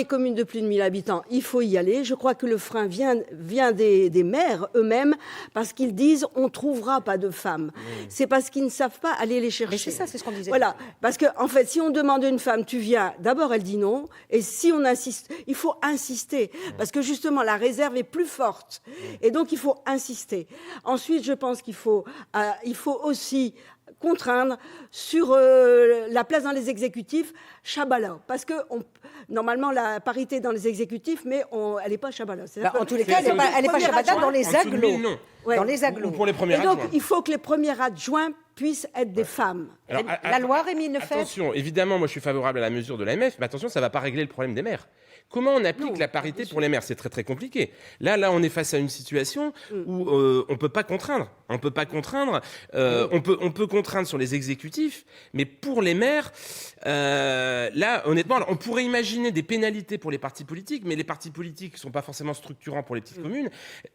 Les communes de plus de 1000 habitants, il faut y aller. Je crois que le frein vient des maires eux-mêmes parce qu'ils disent on ne trouvera pas de femmes. C'est parce qu'ils ne savent pas aller les chercher. Mais c'est ça, c'est ce qu'on disait. Voilà, parce que en fait, si on demande à une femme, tu viens, d'abord elle dit non, et si on insiste, il faut insister, parce que justement la réserve est plus forte, et donc il faut insister. Ensuite, je pense qu'il faut aussi contraindre sur la place dans les exécutifs, Chabala, parce que normalement la parité dans les exécutifs, mais elle n'est pas Chabala. En tous les cas, elle n'est pas Chabala dans les agglos. Ouais. Dans les agglos. Ou pour les premiers Et donc, adjoints. il faut que les premiers adjoints puissent être des femmes. Alors, La loi, Rémi Nefef. Attention, évidemment, moi je suis favorable à la mesure de l'AMF, mais attention, ça ne va pas régler le problème des maires. Comment on applique la parité pour les maires? C'est très très compliqué. Là, on est face à une situation où on ne peut pas contraindre. On peut pas contraindre. On peut contraindre sur les exécutifs, mais pour les maires, là, honnêtement, alors, on pourrait imaginer des pénalités pour les partis politiques, mais les partis politiques ne sont pas forcément structurants pour les petites communes.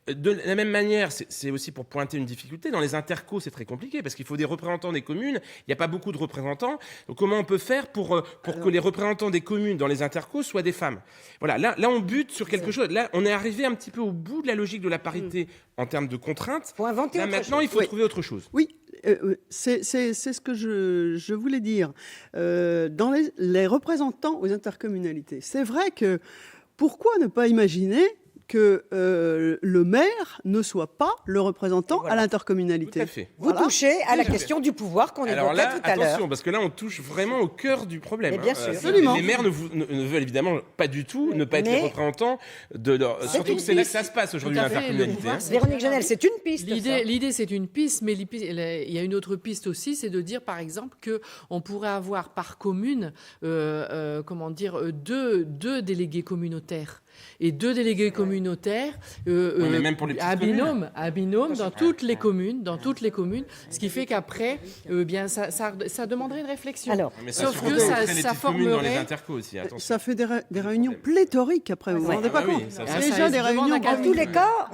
De la même manière, c'est aussi pour pointer une difficulté. Dans les intercos, c'est très compliqué parce qu'il faut des représentants des communes. Il n'y a pas beaucoup de représentants. Donc, comment on peut faire pour que les représentants des communes dans les intercos soient des femmes? Voilà, là, on bute sur quelque chose. Là, on est arrivé un petit peu au bout de la logique de la parité en termes de contraintes. Faut inventer là, autre maintenant, il faut trouver autre chose. Oui, c'est ce que je voulais dire. Dans les représentants aux intercommunalités, c'est vrai que pourquoi ne pas imaginer que le maire ne soit pas le représentant à l'intercommunalité. Tout à fait. Vous touchez à la question du pouvoir qu'on évoquait tout à l'heure. Attention, parce que là, on touche vraiment au cœur du problème. Mais bien sûr. Absolument. Les maires ne veulent évidemment pas du tout ne pas être les représentants de leur... Surtout que c'est là que ça se passe aujourd'hui, Tout à fait, l'intercommunalité. Véronique Jeunel, c'est une piste. L'idée, c'est une piste, mais il y a une autre piste aussi, c'est de dire, par exemple, qu'on pourrait avoir par commune, deux délégués communautaires. Et deux délégués communautaires mais même pour les à binôme dans toutes les communes, ce qui fait qu'après, ça demanderait une réflexion. Alors, mais sauf que ça formerait dans les formerait. intercos aussi. Attention. Ça fait des réunions pléthoriques après, vous vous rendez pas compte? ça, Déjà des réunions. En tous les cas,